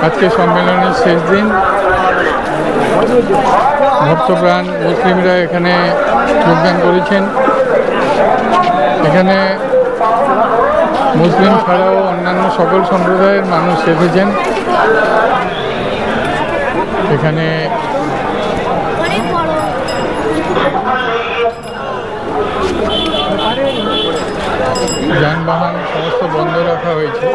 আজকে সম্মেলনের শেষ দিন। ভক্তপ্রাণ মুসলিমরা এখানে যোগদান করেছেন। এখানে মুসলিম ছাড়াও অন্যান্য সকল সম্প্রদায়ের মানুষ এসেছেন। এখানে যানবাহন সমস্ত বন্ধ রাখা হয়েছে।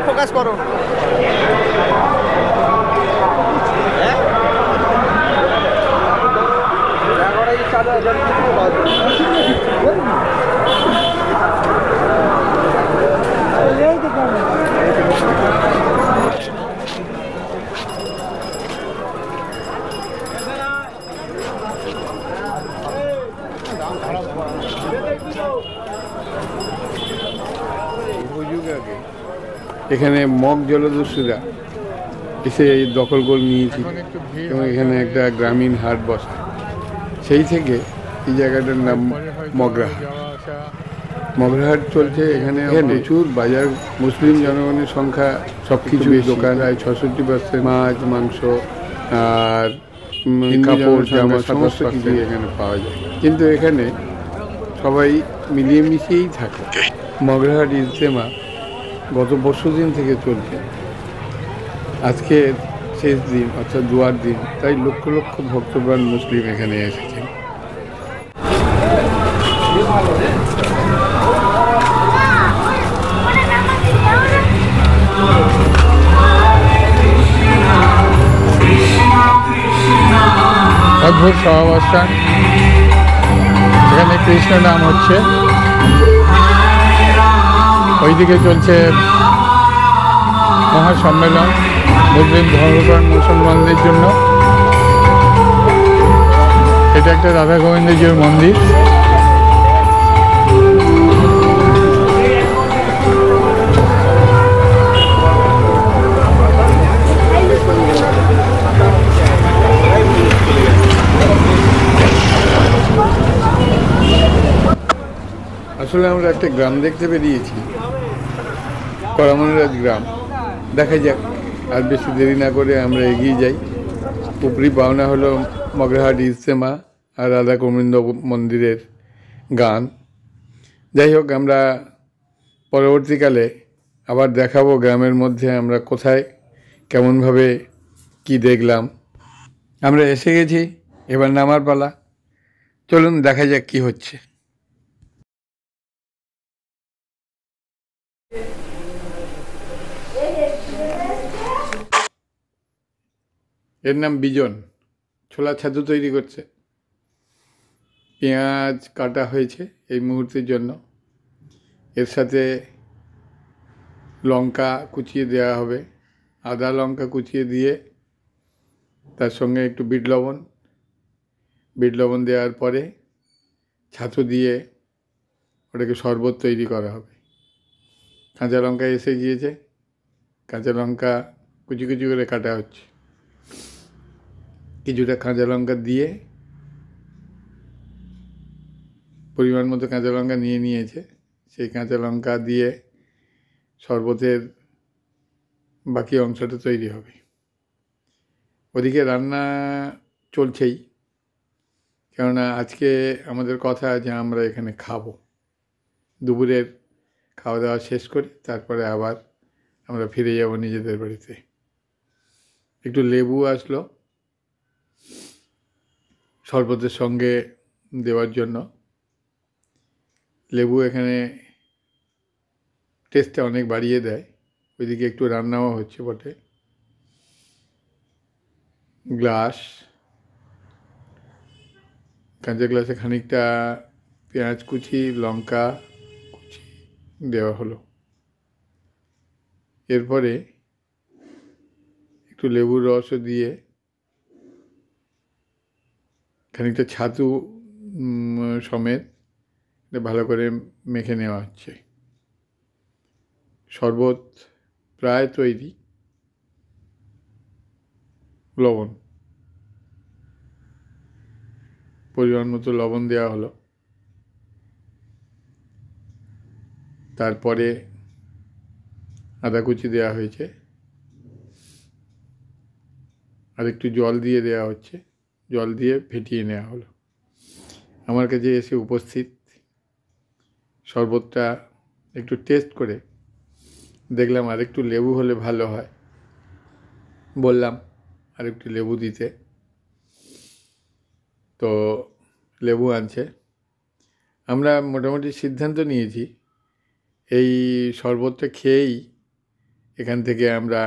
ফোকাস করো। এখানে মগ জলদস্যুরা এসে দখল করে নিয়েছিল এবং এখানে একটা গ্রামীণ হাট বসে। সেই থেকে এই জায়গাটার নাম মগরাহাট। মগরাহাট চলছে। এখানে প্রচুর বাজার, মুসলিম জনগণের সংখ্যা, সব কিছু দোকান, প্রায় 66% মাছ, মাংস আর কাপড়, জামা সমস্ত কিছু এখানে পাওয়া যায়। কিন্তু এখানে সবাই মিলিয়ে মিশিয়েই থাকে। মগরাহাট ইজতেমা গত পরশুদিন থেকে চলছে। আজকে শেষ দিন, অর্থাৎ দুয়ার দিন, তাই লক্ষ লক্ষ ভক্তপ্রাণ মুসলিম এখানে এসেছেন। অদ্ভুত সহাবস্থান। এখানে কৃষ্ণ নাম হচ্ছে, ওইদিকে চলছে মহাসম্মেলন মুসলিম ধর্মপ্রাণ মুসলমানদের জন্য। এটা একটা রাধা গোবিন্দজির মন্দির। আসলে আমরা একটা গ্রাম দেখতে বেরিয়েছি, করামনরাজ গ্রাম। দেখা যাক, আর বেশি দেরি না করে আমরা এগিয়ে যাই। উপরি পাওনা হলো মগরাহাট ইজতেমা আর রাধা গোবিন্দ মন্দিরের গান। যাই হোক, আমরা পরবর্তীকালে আবার দেখাবো গ্রামের মধ্যে আমরা কোথায় কেমনভাবে কি দেখলাম। আমরা এসে গেছি, এবার নামার পালা। চলুন দেখা যাক কি হচ্ছে। এর নাম বিজন। ছোলা ছাতু তৈরি করছে। পেঁয়াজ কাটা হয়েছে এই মুহূর্তের জন্য। এর সাথে লঙ্কা কুচিয়ে দেওয়া হবে, আদা লঙ্কা কুচিয়ে দিয়ে তার সঙ্গে একটু বিট লবণ দেওয়ার পরে ছাতু দিয়ে ওটাকে শরবত তৈরি করা হবে। কাঁচা লঙ্কা এসে গিয়েছে, কাঁচা লঙ্কা কুচি কুচি করে কাটা হচ্ছে। কিছুটা কাঁচা লঙ্কা দিয়ে, পরিমাণ মতো কাঁচা লঙ্কা নিয়েছে, সেই কাঁচা লঙ্কা দিয়ে শরবতের বাকি অংশটা তৈরি হবে। ওদিকে রান্না চলছেই, কেননা আজকে আমাদের কথা আছে আমরা এখানে খাবো। দুপুরের খাওয়া দাওয়া শেষ করে তারপরে আবার আমরা ফিরে যাব নিজেদের বাড়িতে। একটু লেবু আসলো শরবতের সঙ্গে দেওয়ার জন্য। লেবু এখানে টেস্টটা অনেক বাড়িয়ে দেয়। ওইদিকে একটু রান্নাও হচ্ছে বটে। গ্লাস, কাঁচা গ্লাসে খানিকটা পেঁয়াজ কুচি, লঙ্কা কুচি দেওয়া হলো। এরপরে একটু লেবুর রসও দিয়ে খানিকটা ছাতু সমেত ভালো করে মেখে নেওয়া হচ্ছে। শরবত প্রায় তৈরি। লবণ, পরিমাণ মতো লবণ দেওয়া হলো। তারপরে আদা কুচি দেওয়া হয়েছে, আর একটু জল দিয়ে দেওয়া হচ্ছে, জল দিয়ে ফেটিয়ে নেওয়া হলো। আমার কাছে এসে উপস্থিত শরবতটা একটু টেস্ট করে দেখলাম আর একটু লেবু হলে ভালো হয়, বললাম আর একটু লেবু দিতে, তো লেবু আনছে। আমরা মোটামুটি সিদ্ধান্ত নিয়েছি এই শরবতটা খেয়েই এখান থেকে আমরা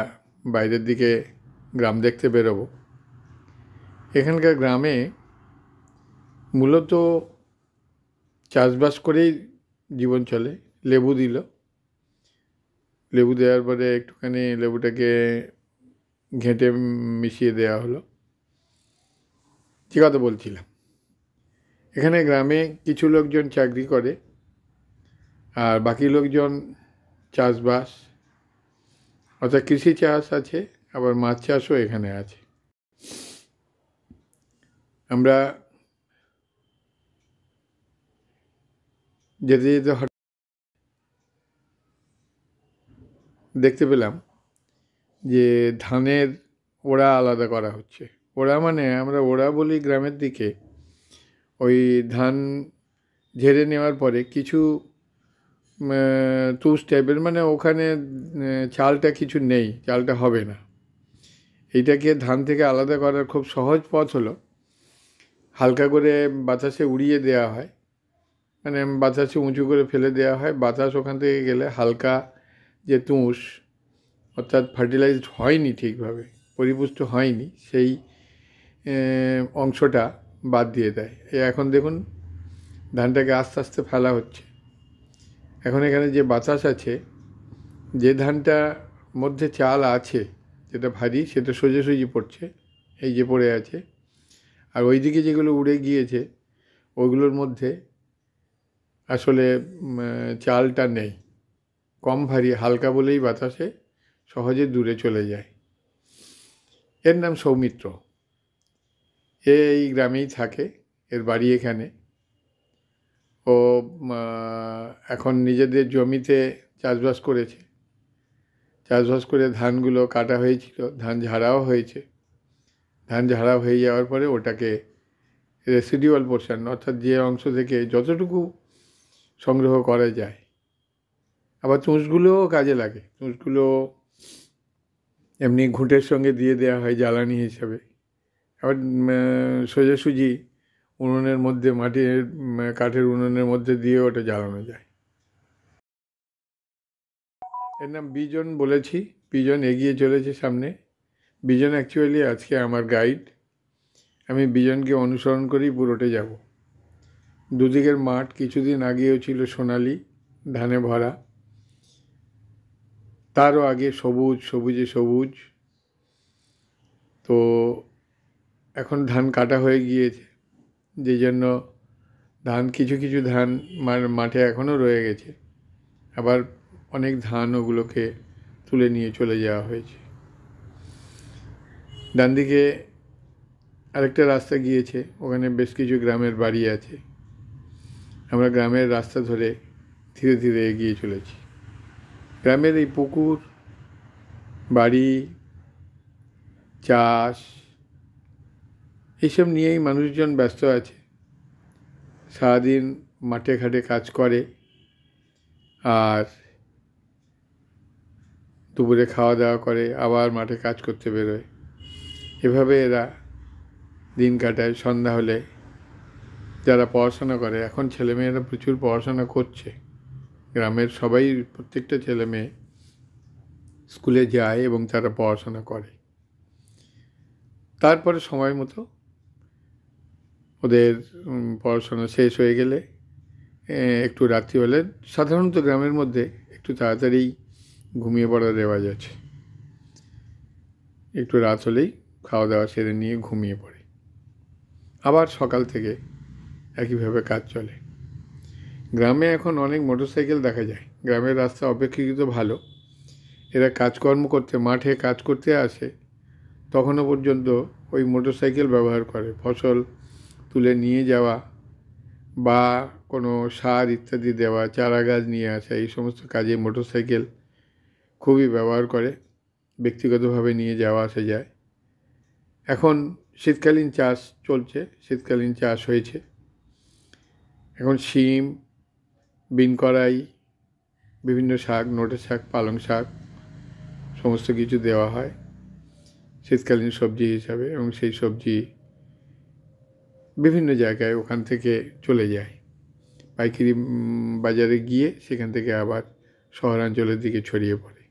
বাইরের দিকে গ্রাম দেখতে বেরোবো। এখানকার গ্রামে মূলত চাষবাস করেই জীবন চলে। লেবু দিল, লেবু দেওয়ার পরে একটুখানি লেবুটাকে ঘেঁটে মিশিয়ে দেওয়া হলো। কী কথা বলছিলাম, এখানে গ্রামে কিছু লোকজন চাকরি করে আর বাকি লোকজন চাষবাস, অর্থাৎ কৃষি চাষ আছে, আবার মাছ চাষও এখানে আছে। আমরা যেতে যেতে দেখতে পেলাম যে ধানের ওড়া আলাদা করা হচ্ছে। ওড়া মানে আমরা ওড়া বলি গ্রামের দিকে, ওই ধান ঝেড়ে নেওয়ার পরে কিছু তুষ টাইপের, মানে ওখানে চালটা কিছু নেই, চালটা হবে না। এইটাকে ধান থেকে আলাদা করার খুব সহজ পথ হলো হালকা করে বাতাসে উড়িয়ে দেওয়া হয়, মানে বাতাসে উঁচু করে ফেলে দেওয়া হয়। বাতাস ওখান থেকে গেলে হালকা যে তুষ, অর্থাৎ ফার্টিলাইজড হয়নি, ঠিকভাবে পরিপুষ্ট হয়নি, সেই অংশটা বাদ দিয়ে দেয়। এখন দেখুন ধানটাকে আস্তে আস্তে ফেলা হচ্ছে। এখন এখানে যে বাতাস আছে, যে ধানটা মধ্যে চাল আছে যেটা ভারী, সেটা সোজাসুজি পড়ছে, এই যে পড়ে আছে। আর ওইদিকে যেগুলো উড়ে গিয়েছে ওইগুলোর মধ্যে আসলে চালটা নেই, কম ভারী, হালকা বলেই বাতাসে সহজে দূরে চলে যায়। এর নাম সৌমিত্র। এই গ্রামেই থাকে, এর বাড়ি এখানে। ও এখন নিজেদের জমিতে চাষবাস করেছে, চাষবাস করে ধানগুলো কাটা হয়েছিল, ধান ঝাড়াও হয়েছে। ধান ঝাড়া হয়ে যাওয়ার পরে ওটাকে রেসিডিউয়াল পোর্শন, অর্থাৎ যে অংশ থেকে যতটুকু সংগ্রহ করা যায়, আবার তুষগুলোও কাজে লাগে। তুষগুলো এমনি ঘুঁটের সঙ্গে দিয়ে দেওয়া হয় জ্বালানি হিসাবে, আবার সোজাসুজি উনুনের মধ্যে, মাটির কাঠের উনুনের মধ্যে দিয়ে ওটা জ্বালানো যায়। এর নাম বিজন বলেছি। বিজন এগিয়ে চলেছে সামনে। বিজন অ্যাকচুয়ালি আজকে আমার গাইড। আমি বিজনকে অনুসরণ করেই পুরোটে যাব। দুদিকের মাঠ কিছুদিন আগেও ছিল সোনালি ধানে ভরা, তারও আগে সবুজ, সবুজে সবুজ। তো এখন ধান কাটা হয়ে গিয়েছে, যে জন্য ধান, কিছু কিছু ধান মাঠে এখনও রয়ে গেছে, আবার অনেক ধান ওগুলোকে তুলে নিয়ে চলে যাওয়া হয়েছে। ডান দিকে আরেকটা রাস্তা গিয়েছে, ওখানে বেশ কিছু গ্রামের বাড়ি আছে। আমরা গ্রামের রাস্তা ধরে ধীরে ধীরে এগিয়ে চলেছি। গ্রামের এই পুকুর, বাড়ি, চাষ, এইসব নিয়েই মানুষজন ব্যস্ত আছে। সারাদিন মাঠে ঘাটে কাজ করে আর দুপুরে খাওয়া দাওয়া করে, আবার মাঠে কাজ করতে বেরোয়। এভাবে এরা দিন কাটায়। সন্ধ্যা হলে যারা পড়াশোনা করে, এখন ছেলেমেয়েরা প্রচুর পড়াশোনা করছে, গ্রামের সবাই, প্রত্যেকটা ছেলে মেয়ে স্কুলে যায় এবং তারা পড়াশোনা করে। তারপরে সময় মতো ওদের পড়াশোনা শেষ হয়ে গেলে একটু রাত্রি হলে, সাধারণত গ্রামের মধ্যে একটু তাড়াতাড়ি ঘুমিয়ে পড়ার রেওয়াজ আছে। একটু রাত হলেই খাওয়া দাওয়া সেরে নিয়ে ঘুমিয়ে পড়ে, আবার সকাল থেকে একইভাবে কাজ চলে। গ্রামে এখন অনেক মোটরসাইকেল দেখা যায়। গ্রামের রাস্তা অপেক্ষাকৃত ভালো। এরা কাজকর্ম করতে, মাঠে কাজ করতে আসে, তখনও পর্যন্ত ওই মোটরসাইকেল ব্যবহার করে। ফসল তুলে নিয়ে যাওয়া বা কোনো সার ইত্যাদি দেওয়া, চারা গাছ নিয়ে আসা, এই সমস্ত কাজে মোটরসাইকেল খুবই ব্যবহার করে, ব্যক্তিগতভাবে নিয়ে যাওয়া আসা যায়। এখন শীতকালীন চাষ চলছে, শীতকালীন চাষ হয়েছে। এখন শিম, বিন কড়াই, বিভিন্ন শাক, নোটে শাক, পালং শাক সমস্ত কিছু দেওয়া হয় শীতকালীন সবজি হিসাবে, এবং সেই সবজি বিভিন্ন জায়গায় ওখান থেকে চলে যায় পাইকারি বাজারে গিয়ে, সেখান থেকে আবার শহরাঞ্চলের দিকে ছড়িয়ে পড়ে।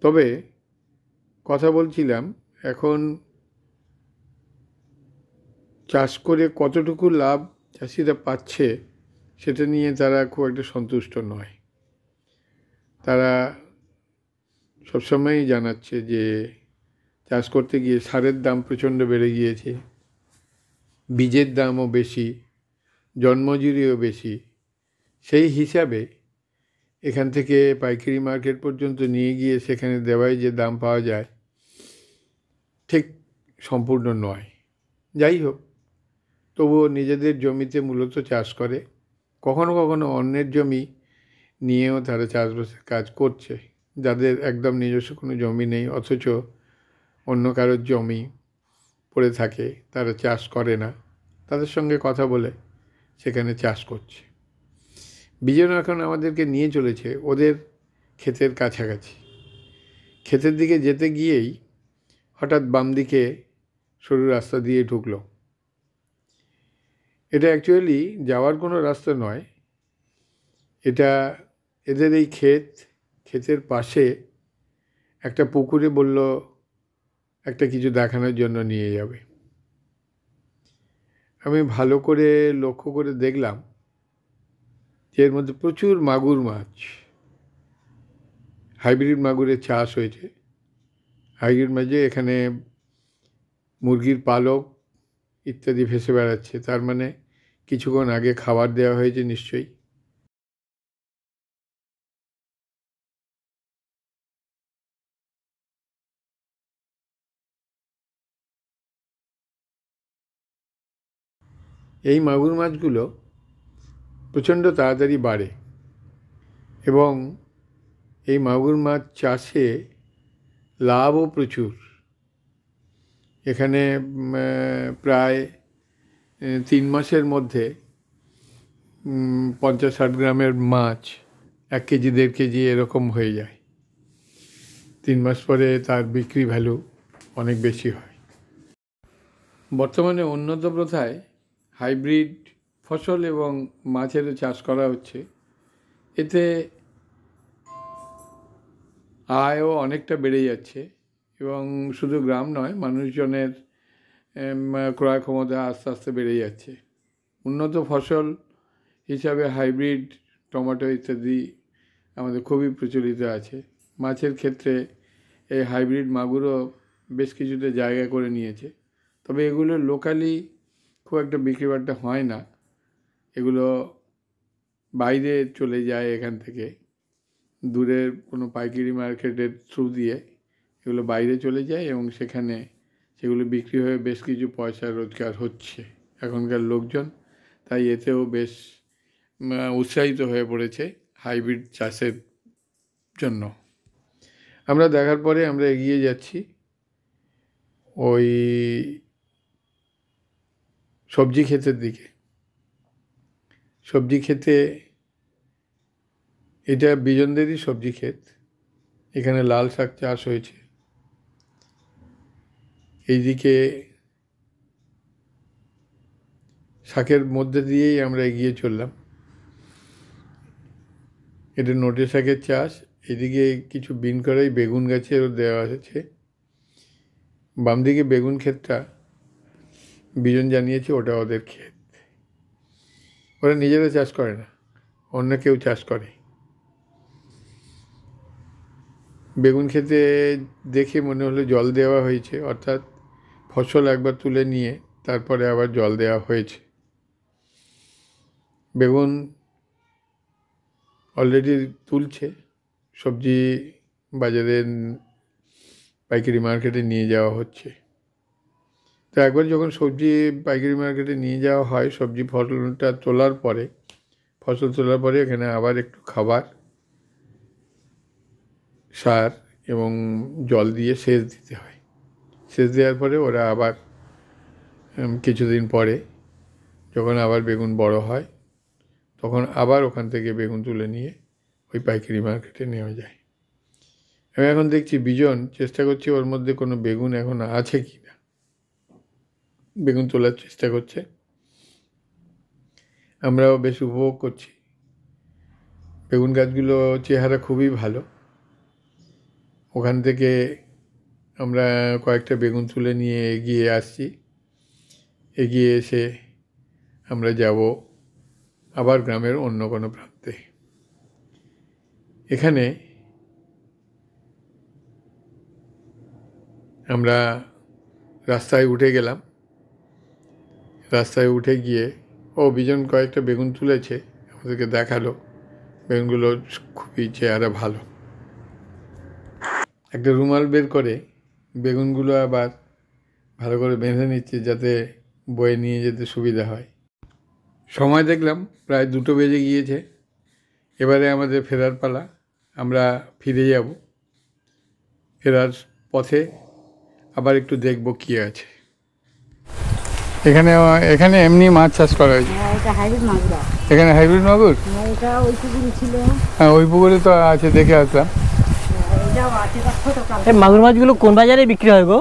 তবে কথা বলছিলাম, এখন চাষ করে কতটুকু লাভ চাষিরা পাচ্ছে সেটা নিয়ে তারা খুব একটা সন্তুষ্ট নয়। তারা সবসময়ই জানাচ্ছে যে চাষ করতে গিয়ে সারের দাম প্রচণ্ড বেড়ে গিয়েছে, বীজের দামও বেশি, জন্মজুরিও বেশি। সেই হিসাবে এখান থেকে পাইকারি মার্কেট পর্যন্ত নিয়ে গিয়ে সেখানে দেওয়ায় যে দাম পাওয়া যায় ঠিক সম্পূর্ণ নয়। যাই হোক, তবুও নিজেদের জমিতে মূলত চাষ করে, কখনো কখনো অন্যের জমি নিয়েও তারা চাষবাসের কাজ করছে। যাদের একদম নিজস্ব কোনো জমি নেই অথচ অন্য কারোর জমি পড়ে থাকে, তারা চাষ করে না, তাদের সঙ্গে কথা বলে সেখানে চাষ করছে। বিজন এখন আমাদেরকে নিয়ে চলেছে ওদের ক্ষেতের কাছাকাছি। ক্ষেতের দিকে যেতে গিয়েই হঠাৎ বাম দিকে সরু রাস্তা দিয়ে ঢুকলো। এটা অ্যাকচুয়ালি যাওয়ার কোনো রাস্তা নয়, এটা এদের এই ক্ষেতের পাশে একটা পুকুরে বলল একটা কিছু দেখানোর জন্য নিয়ে যাবে। আমি ভালো করে লক্ষ্য করে দেখলাম যে এর মধ্যে প্রচুর মাগুর মাছ, হাইব্রিড মাগুরের চাষ হয়েছে। হাইব্রিড মাঝে এখানে মুরগির পালক ইত্যাদি ভেসে বেড়াচ্ছে, তার মানে কিছুক্ষণ আগে খাবার দেওয়া হয়েছে নিশ্চয়ই। এই মাগুর মাছগুলো প্রচণ্ড তাড়াতাড়ি বাড়ে এবং এই মাগুর মাছ চাষে লাভও প্রচুর। এখানে প্রায় 3 মাসের মধ্যে 50-60 গ্রামের মাছ 1 কেজি 1.5 কেজি এরকম হয়ে যায়। 3 মাস পরে তার বিক্রি ভ্যালু অনেক বেশি হয়। বর্তমানে উন্নত প্রথায় হাইব্রিড ফসল এবং মাছেরও চাষ করা হচ্ছে। এতে আয়ও অনেকটা বেড়ে যাচ্ছে এবং শুধু গ্রাম নয়, মানুষজনের ক্রয় ক্ষমতা আস্তে আস্তে বেড়ে যাচ্ছে। উন্নত ফসল হিসাবে হাইব্রিড টমেটো ইত্যাদি আমাদের খুবই প্রচলিত আছে। মাছের ক্ষেত্রে এই হাইব্রিড মাগুরও বেশ কিছুটা জায়গা করে নিয়েছে, তবে এগুলো লোকালি খুব একটা বিক্রি বাট্টা হয় না। এগুলো বাইরে চলে যায়, এখান থেকে দূরের কোনো পাইকারি মার্কেটের থ্রু দিয়ে এগুলো বাইরে চলে যায় এবং সেখানে সেগুলো বিক্রি হয়ে বেশ কিছু পয়সা রোজগার হচ্ছে এখনকার লোকজন। তাই এতেও বেশ উৎসাহিত হয়ে পড়েছে হাইব্রিড চাষের জন্য। আমরা দেখার পরে আমরা এগিয়ে যাচ্ছি ওই সবজি ক্ষেতের দিকে। সবজি ক্ষেতে, এটা বিজনদেরই সবজি ক্ষেত। এখানে লাল শাক চাষ হয়েছে। এইদিকে শাকের মধ্যে দিয়েই আমরা এগিয়ে চললাম। এটা নোটে শাকের চাষ। এদিকে কিছু বিন করাই বেগুন গাছেরও দেওয়া আছে। বাম দিকে বেগুন ক্ষেতটা বিজন জানিয়েছে ওটা ওদের ক্ষেত। ওরা নিজেরা চাষ করে না, অন্য কেউ চাষ করে। বেগুন ক্ষেতে দেখে মনে হলো জল দেওয়া হয়েছে, অর্থাৎ ফসল একবার তুলে নিয়ে তারপরে আবার জল দেওয়া হয়েছে। বেগুন অলরেডি তুলছে, সবজি বাজারে পাইকারি মার্কেটে নিয়ে যাওয়া হচ্ছে। তো একবার যখন সবজি পাইকারি মার্কেটে নিয়ে যাওয়া হয়, সবজি ফসলটা তোলার পরে, ফসল তোলার পরে এখানে আবার একটু খাবার, সার এবং জল দিয়ে সেচ দিতে হয়। সেচ দেওয়ার পরে ওরা আবার কিছুদিন পরে যখন আবার বেগুন বড় হয়, তখন আবার ওখান থেকে বেগুন তুলে নিয়ে ওই পাইকারি মার্কেটে নেওয়া যায়। আমি এখন দেখছি বিজন চেষ্টা করছি ওর মধ্যে কোনো বেগুন এখন আছে কি না, বেগুন তোলার চেষ্টা করছে। আমরাও বেশ উপভোগ করছি। বেগুন গাছগুলো চেহারা খুবই ভালো। ওখান থেকে আমরা কয়েকটা বেগুন তুলে নিয়ে এগিয়ে আসছি। এগিয়ে এসে আমরা যাব আবার গ্রামের অন্য কোনো প্রান্তে। এখানে আমরা রাস্তায় উঠে গেলাম। রাস্তায় উঠে গিয়ে বিজন কয়েকটা বেগুন তুলেছে, আমাদেরকে দেখালো। বেগুনগুলো খুবই চেহারা ভালো। একটা রুমাল বের করে বেগুনগুলো আবার ভালো করে বেঁধে নিচ্ছে যাতে বয়ে নিয়ে যেতে সুবিধা হয়। সময় দেখলাম প্রায় 2টো বেজে গিয়েছে। এবারে আমাদের ফেরার পালা। আমরা ফিরে যাব। ফেরার পথে আবার একটু দেখব কী আছে এখানে। এখানে এমনি মাছ চাষ করা হয়েছে। এখানে হাইব্রিড মাগুর। হ্যাঁ, ওই পুকুরে তো আছে, দেখে আসলাম। এই মাগুর মাছগুলো কোন বাজারে বিক্রি হয় গো?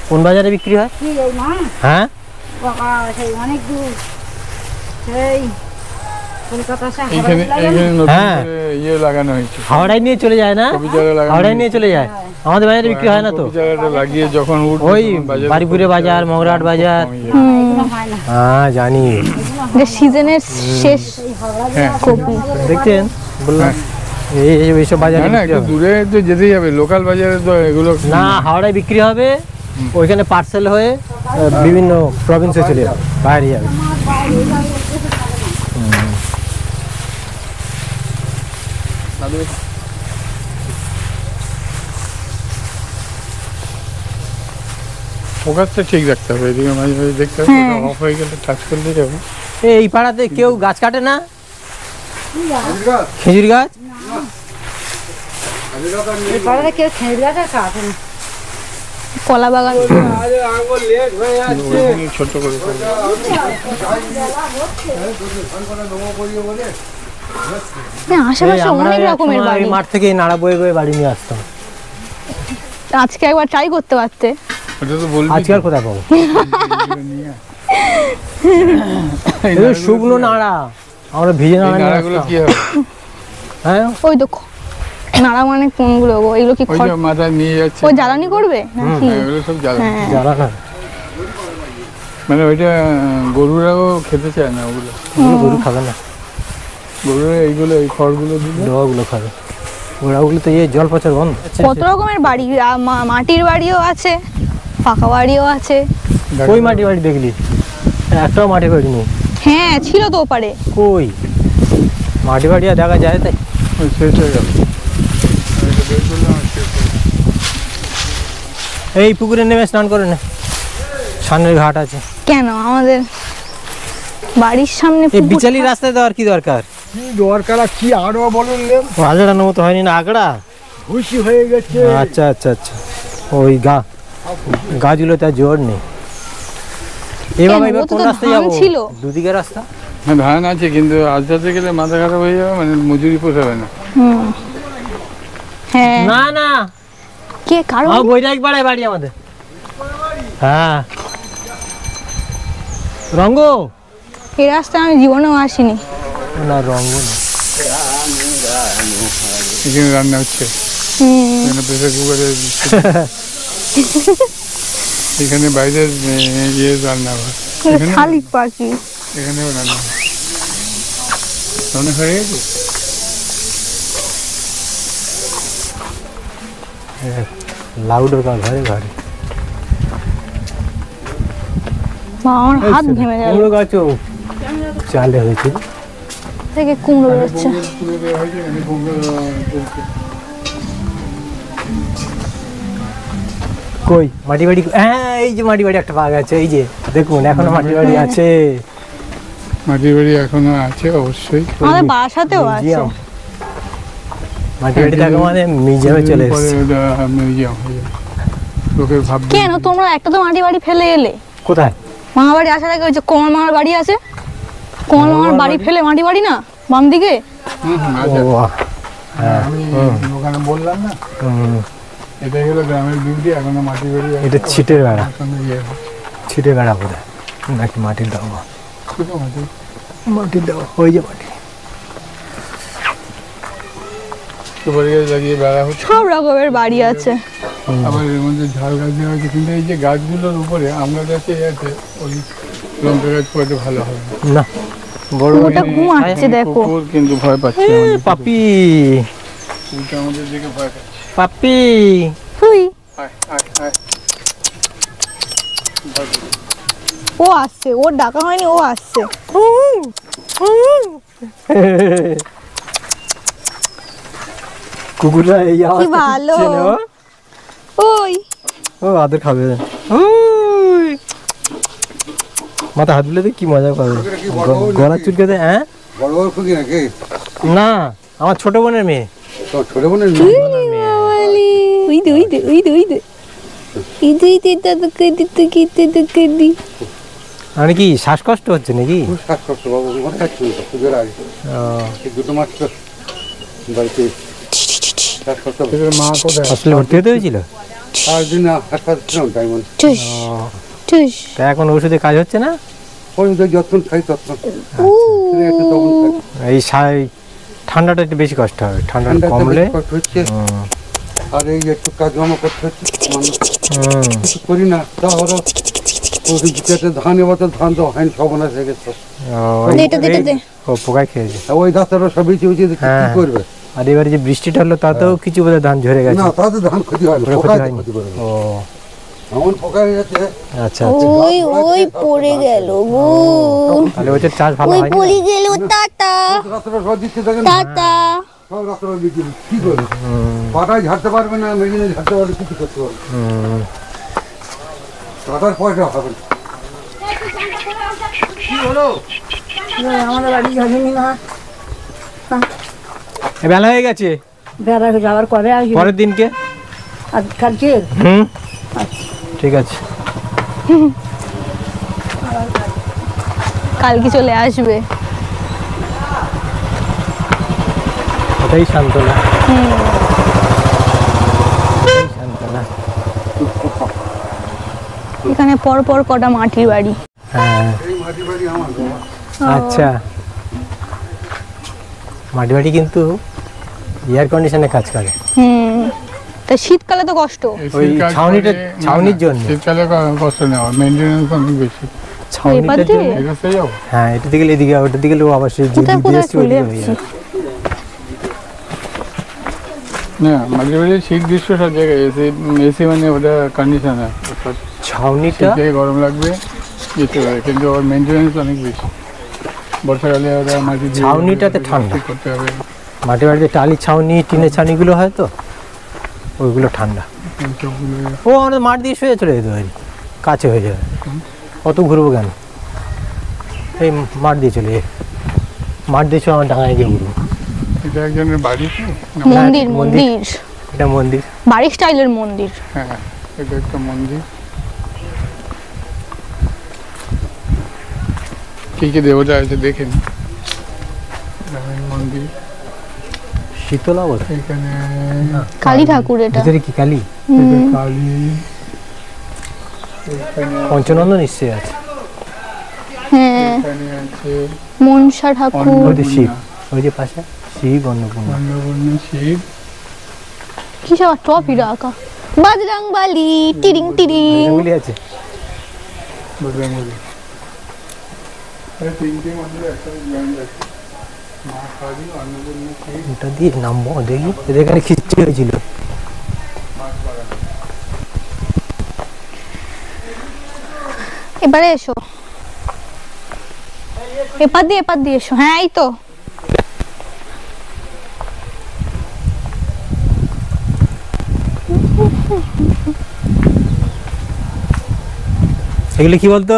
কোন বাজারে বিক্রি হয়? হ্যাঁ, অনেক দূর, সেই কলকাতা এখানে নতুন করে ইয়ে লাগানো হয়েছে, হাওড়ায় নিয়ে চলে যায় না? হাওড়ায় নিয়ে চলে যায়, আমাদের বাজারে বিক্রি হয় না তো। লাগিয়ে যখন ওই বাড়িপুরে বাজার, মগরাহাট বাজার। হ্যাঁ জানি, সিজনের শেষ কপি দেখছেন বললাম। এইসব বাজারে না, একটু দূরে তো যেতেই হবে। লোকাল বাজারে তো এগুলো না, হাওড়ায় বিক্রি হবে, ওইখানে পার্সেল হয়ে বিভিন্ন প্রভিন্সে চলে যাবে, বাইরে যাবে। ফোকাসটা ঠিক রাখতে হবে, এদিকে মাঝে মাঝে দেখতে হবে, অফ হয়ে গেলে টাচ করতে যাবে। এই পাড়াতে কেউ গাছ কাটে না? খেজুর গাছ কেউ খেজুর গাছ কাটে না, কলা বাগান ছোট করে আশেপাশে অনেক রকমের বাড়ি। মাঠ থেকে নাড়া বয়ে বয়ে বাড়ি নিয়ে আসতাম। আজকে একবার ট্রাই করতে পারতে। ওটা তো বলবি, আজকে আর কোথায় পাবো? শুকনো নাড়া, আমরা ভিজে নাড়াগুলো কি হবে? হ্যাঁ, ওই দেখো নাড়া মানে কোনগুলো গো? এগুলো কি ওই যে মাথায় নিয়ে যাচ্ছে, ওই জ্বালানি করবে নাকি? এগুলো সব জ্বালানি। জ্বালানা মানে ওইটা গরুরাও খেতে চায় না, ওগুলো গরু খাবে না। গরুরা এইগুলো, এই খড়গুলো দিলে ডগাগুলো খাবে। ওগুলো তো জল পচার বন্ধ। কত রকমের বাড়ি, মাটির বাড়িও আছে, পাকা বাড়িও আছে। কই মাটির বাড়ি দেখলি? একটাও মাটির বাড়ি নেই। হ্যাঁ ছিল তো ওপারে। কই মাটি বাড়ি আর দেখা যায়? তাই শেষ হয়ে গেল। এই পুকুরে নেমে স্নান করে না, সামনের ঘাট আছে। কেন আমাদের বাড়ির সামনে এই বিচালি রাস্তায় দেওয়ার কি দরকার? কি দরকার আর কি আরো বলুন? আজড়ানোর মতো হয়নি না, আগড়া খুশি হয়ে গেছে। আচ্ছা আচ্ছা আচ্ছা, ওই গাছগুলো তার জোর নেই। এবার কোন রাস্তায় যাবো? দুদিকে রাস্তা। হ্যাঁ ধান আছে, কিন্তু আজটাতে গেলে মাথা খারাপ হয়ে যাবে, মানে মজুরি পোষাবে না। হ্যাঁ না না, কে কারো বৈরাগ পাড়ায় বাড়ি আমাদের। হ্যাঁ রঙ্গ, এই রাস্তায় আমি জীবনেও আসিনি। না রঙ্গ না, এখানে রান্না হচ্ছে, এখানে প্রেসার কুকারে, এখানে বাইরে ইয়ে রান্না হয়, শালিক পাখি এখানেও রান্না হয়। রান্না হয়ে গেছে। লাউডের কাজ ঘরে ঘরে। আমার হাত ঘেমে গেল। কুমড়ো গাছও চালে হয়েছে, থেকে কুমড়ো বেরোচ্ছে। কই মাটি বাড়ি? হ্যাঁ এই যে মাটি বাড়ি একটা পাওয়া গেছে, এই যে দেখুন এখনো মাটি বাড়ি আছে। মাটির বাড়ি এখনো আছে অবশ্যই। আমাদের বাসাতেও আছে। মিউজিয়াম, মাটি বাড়ি থাকা মানে মিউজিয়ামে চলে এসেছে। মিউজিয়াম হয়ে যাবে। লোকের ভাববে কেন তোমরা একটা তো মাটি বাড়ি ফেলে এলে? কোথায়? মামা বাড়ি আসার আগে ওই যে কোমল মামার বাড়ি আছে, কোমল মামার বাড়ি ফেলে মাটি বাড়ি না বাম দিকে? আছে। ও হ্যাঁ, আমি ওখানে বললাম না, এটাই হলো গ্রামের বিউটি। এখনো মাটির বাড়ি আছে। এটা ছিটের বেড়া, এখনো ইয়ে ছিটের বেড়া বোধহয় নাকি মাটির দাও? শুধু মাটি। মাটির দাও, ওই যে মাটি। সুপারি গাছ লাগিয়ে বেড়া হচ্ছে। সব রকমের বাড়ি আছে। আবার এর মধ্যে ঝাল গাছ দেওয়া হয়েছে, কিন্তু এই যে গাছগুলোর উপরে আমরা গাছে আছে ওই লঙ্কা গাছ পড়তে ভালো হবে না বড় ওটা ঘুমাচ্ছে দেখো। কুকুর কিন্তু ভয় পাচ্ছে এ, আমাদের। পাপি কুকুরটা আমাদের দিকে ভয় পাচ্ছে। পাপি হুই, আয় আয় আয়। ও আসছে, ওর ডাকা হয়নি, ও আসছে। কুকুররা এই কি আওয়াজ ভালো। ওই ও আদর খাবে। ওই মাথা হাত দিলে তো কি মজা পাবে, গলা চুলকাতে। হ্যাঁ বড় বড় খুকি নাকি? না, আমার ছোট বোনের মেয়ে। তো ছোট বোনের ওই দে ওই দে ওই দে ওই দে এই দে এই দে তোকে দিতে কিতে তোকে দি। মানে কি শ্বাসকষ্ট হচ্ছে নাকি? খুব শ্বাসকষ্ট বাবু, মনে থাকছে না খুবই আগে এই দুটো মাস তো বাড়িতে শ্বাসকষ্ট। এদের মা কোথায়? হসপিটালে ভর্তি হতে হয়েছিল? 4 দিন হাসপাতালে ছিলাম ডায়মন্ড। টুস টুস। তা এখন ওষুধে কাজ হচ্ছে না? ওই তো যতক্ষণ খাই ততক্ষণ উ একটু তখন খাই। এই ঠান্ডাটা একটু বেশি কষ্ট হবে, ঠান্ডা ঠান্ডাতে কমলে। বেশি কষ্ট হচ্ছে, আর এই একটু কাজ জমা করতে হচ্ছে। মানুষ হুম, কিছু করি না, তা ওরা ওই বিকেটে ধান, এবার তো ধান তো হয়নি, সর্বনাশ হয়ে গেছে। ও, এটা দে এটা দে। ও পোকায় খেয়েছে। আর ওই ডাক্তাররা সব বিচে বিচে কি হ্যাঁ। করবে? আর এবারে যে বৃষ্টিটা হলো তাতেও কিছু বোধহয় ধান ঝরে গেছে। না তাতে ধান ক্ষতি হয় না, পুরো ক্ষতি পোকায় হয়নি? ক্ষতি করে। ও এমন পোকা হয়ে যাচ্ছে, আচ্ছা, ওই ওই পড়ে গেল গো, তাহলে বলছে চাষ ভালো ওই হয়নি। পড়ে গেল। টাটা রাত্রে সব দিচ্ছে দেখেন, টাটা। সব রাত্রে বিক্রি কি করবে? পাটায় ঝাড়তে পারবে না, মেশিনে ঝাড়তে পারবে, কিছু করতে পারবে না। হুম, টাকার পয়সা হবে না। আমাদের বাড়ি যাবেনি না, এ বেলা হয়ে গেছে, বেড়া যাওয়ার কবে আসবে? পরের দিনকে। আর কালকে হুম, ঠিক আছে। কালকে চলে আসবে। ওটাই সান্ত্বনা, ওটাই সান্ত্বনা। এখানে পর পর কটা মাটির বাড়ি। হ্যাঁ, এই মাটি বাড়ি আমার বাবা। আচ্ছা। মাটি বাড়ি কিন্তু এয়ার কন্ডিশনে কাজ করে। তা শীতকালে তো কষ্ট। ওই ছাউনির জন্য। শীতকালে কষ্ট নেওয়া, মেনটেন্যান্স অনেক বেশি। ছাউনিটার এবার দিয়ে? জন্য। এই রাস্তায় যাও? হ্যাঁ, এটা দিকে এদিকে, ওটার দিকে আবার সেই কোথায় দিক দিয়ে কোথায় এসছে, চলে ওদিকে হয়ে যাচ্ছি। যাবে। না, মাঝে মাঝে শীত গ্রীষ্ম সব জায়গায় এসি, এসি মানে ওটা কন্ডিশনার। ছাউনিটা শীতে গরম লাগবে যেতে পারে, কিন্তু ওর মেনটেন্যান্স অনেক বেশি। বর্ষাকালে ওরা মাটি দিয়ে ছাউনিটাতে ঠান্ডা। ঠিক করতে হবে। মাটি বাড়িতে টালির ছাউনি, টিনের ছাউনিগুলো হয় তো, ওইগুলো ঠান্ডা। এই সবগুলো ও আমাদের মাঠ দিয়ে শুয়ে চলে যেতে পারি, কাছে হয়ে যাবে। অত ঘুরবো কেন? এই মাঠ দিয়ে চলে যাই, মাঠ দিয়ে চলে আমার ডাঙায় গিয়ে ঘুরবো। এটা একজনের বাড়ি তো? না, মন্দির মন্দির। মন্দির এটা মন্দির। বাড়ি স্টাইলের মন্দির। হ্যাঁ, এটা একটা মন্দির। কি কি দেবতা আছে দেখেন। রামের মন্দির শীতলা বলে এখানে, কালী ঠাকুর এটা। ভিতরে কি কালী? এটা কালী, এখানে পঞ্চনন্দ নিশ্চয়ই আছে। হ্যাঁ, এখানে আছে মনসা ঠাকুর। ওই যে শিব, ওই যে পাশে শিব, অন্নপূর্ণা। অন্নপূর্ণা, শিব। কি সব টপি রাখা। বাজরাং বালি টিরিং টিরিং। এগুলি আছে। বজরঙ্গবলী। এই তিনটে মন্দির একসাথে জয়েন্ট আছে। মা কালী, অন্নপূর্ণা, শিব, ওটা দিয়ে নামবো দেখি, এদের এখানে খিচুড়ি হয়েছিল। মাছ বাগান। এবারে এসো, এপার দিয়ে এসো। হ্যাঁ এই তো। এগুলো কি বলতো?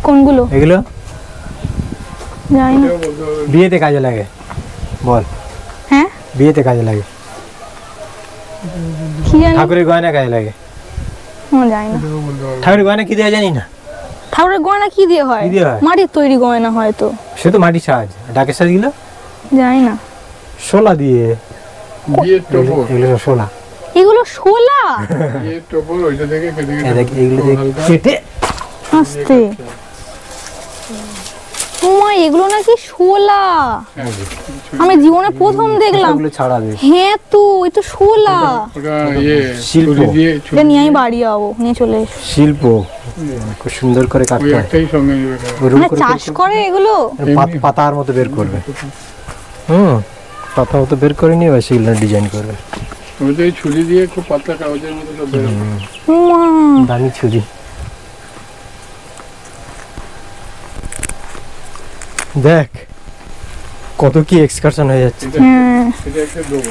কোনগুলো এগুলো জানি না। বিয়েতে কাজে লাগে, বল। হ্যাঁ বিয়েতে কাজে লাগে, কি জানি, ঠাকুরের গয়না কাজে লাগে। জানি না। ঠাকুরের গয়না কি দেওয়া জানি না? ঠাকুরের গয়না কি দিয়ে হয়? কি দিয়ে হয়? মাটির তৈরি গয়না হয় তো। সে তো মাটির সাজ, ডাকের সাজগুলো জানি না। শোলা দিয়ে, বিয়ের টোপর, এগুলো সব শোলা। এগুলো শোলা? বিয়ের টোপর ওইটা থেকে কেটে এই দেখ, এগুলো দিয়ে হালকা কেটে আস্তে। ওমা, এগুলো নাকি শোলা? হ্যাঁ, আমি জীবনে প্রথম দেখলাম। এগুলো ছাড়া দিয়ে হ্যাঁ তো, এই তো শোলা। ওটা ইয়ে শিল্প। ছুরি দিয়ে এটা নিয়ে আমি বাড়ি যাবো, নিয়ে চলে এসো। শিল্প, খুব সুন্দর করে ওই কাটতে হয়। একটাই সঙ্গে নেবে না। ওরকম মানে করে চাষ করে এগুলো? পাতার মতো বের করবে। পাতার মতো বের করে নিয়ে এবার সেগুলো ডিজাইন করবে। ওই তো এই ছুরি দিয়ে খুব পাতলা কাগজের মতো সব বেরোবে। ওমা, দামি ছুরি। দেখ কত কি এক্সকারশন হয়ে যাচ্ছে। হ্যাঁ। এটা একটা দেবো।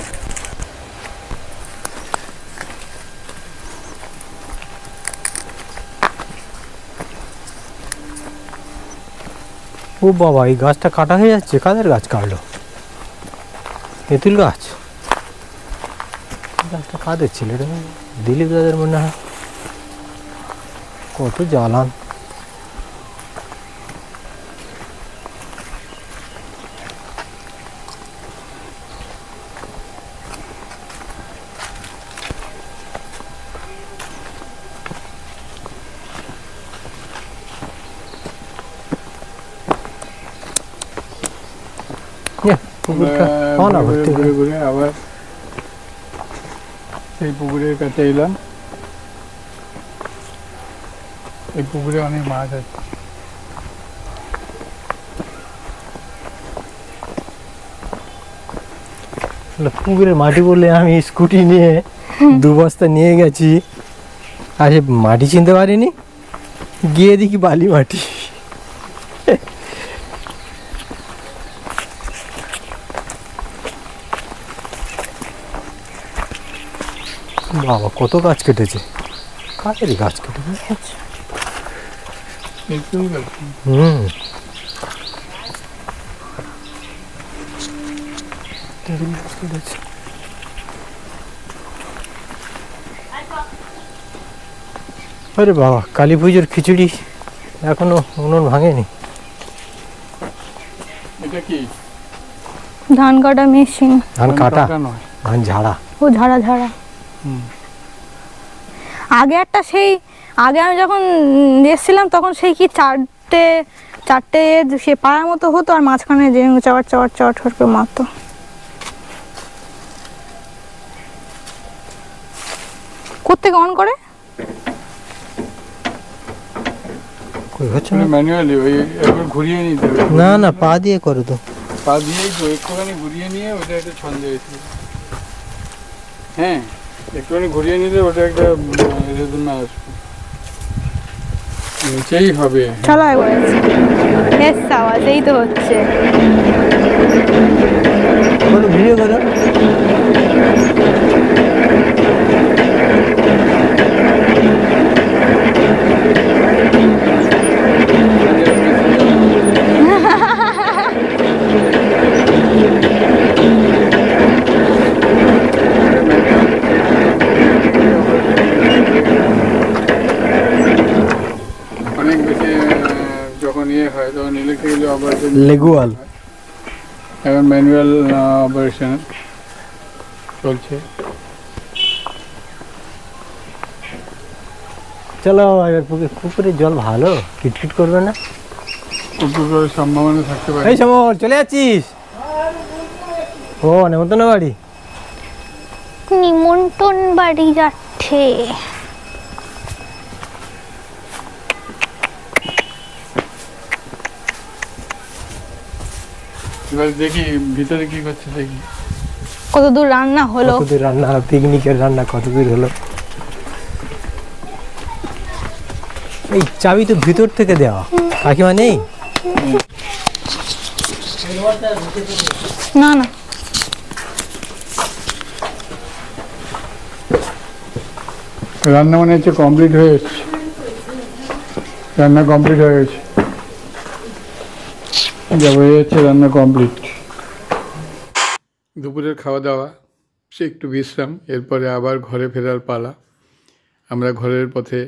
ও বাবা, এই গাছটা কাটা হয়ে যাচ্ছে। কাদের গাছ কাটলো? তেঁতুল গাছ। গাছটা কাদের ছিল এটা? দিলীপ দাদের মনে হয়। কত জ্বালান। পুকুরটা না ভর্তি ঘুরে ঘুরে আবার সেই পুকুরের কাছে এলাম। এই পুকুরে অনেক মাছ আছে। পুকুরের মাটি বললে আমি স্কুটি নিয়ে 2 বস্তা নিয়ে গেছি, আর সে মাটি চিনতে পারিনি, গিয়ে দেখি বালি মাটি। বাবা কত গাছ কেটেছে। কাকেরই গাছ কেটেছে? তেঁতুল গাছ। তেঁতুল গাছ কেটেছে। আরে বাবা, কালী পুজোর খিচুড়ি এখনো উনুন ভাঙেনি। এটা কি? ধান কাটা মেশিন। ধান কাটা, নয়, ধান ঝাড়া। ও ঝাড়া ঝাড়া। আগে একটা সেই, আগে আমি যখন এসেছিলাম তখন সেই কি চারটে সে পাড়ার মতো হতো, আর মাঝখানে যে চাওয়ার চাওয়ার চাওয়ার করে মারতো। কোত্থেকে অন করে? কই হচ্ছে না? ম্যানুয়ালি ওই একবার ঘুরিয়ে নিতে হবে। না না, পা দিয়ে করো তো। পা দিয়েই তো একটুখানি ঘুরিয়ে নিয়ে ওটা একটা ছন্দে এসে, হ্যাঁ একটুখানি ঘুরিয়ে নিলে ওটা একটা রেজনা আসবে, নিচেই হবে। চলো একবার এস আওয়াজ এই তো হচ্ছে। করো, ভিডিও করো। অনেক বেশি যখন হয় তখন ইলেকট্রিক্যালি অপারেশন, লেগুয়াল। এখন ম্যানুয়াল অপারেশন চলছে। চলো এবার পুকুরের জল ভালো, কিটকিট করবে না। উপর সম্ভাবনা থাকতে পারে। এই সমর, চলে যাচ্ছিস? ও নেমন্তন্ন বাড়ি। নিমন্ত্রণ বাড়ি যাচ্ছে। এবার দেখি ভিতরে কি করছে দেখি। কতদূর রান্না হলো? কতদূর রান্না, পিকনিকের রান্না কতদূর হলো? এই চাবি তো ভিতর থেকে দেওয়া, কাকিমা নেই? না না, রান্না মনে হচ্ছে কমপ্লিট হয়ে এসছে। রান্না কমপ্লিট হয়ে গেছে, যা হয়ে যাচ্ছে রান্না কমপ্লিট। দুপুরের খাওয়া দাওয়া, সে একটু বিশ্রাম, এরপরে আবার ঘরে ফেরার পালা। আমরা ঘরের পথে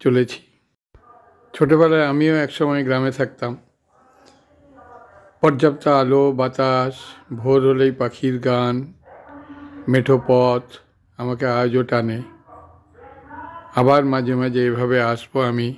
চলেছি। ছোটোবেলায় আমিও একসময় গ্রামে থাকতাম। পর্যাপ্ত আলো বাতাস, ভোর হলেই পাখির গান, মেঠো পথ আমাকে আজও টানে। আবার মাঝে মাঝে এভাবে আসবো আমি।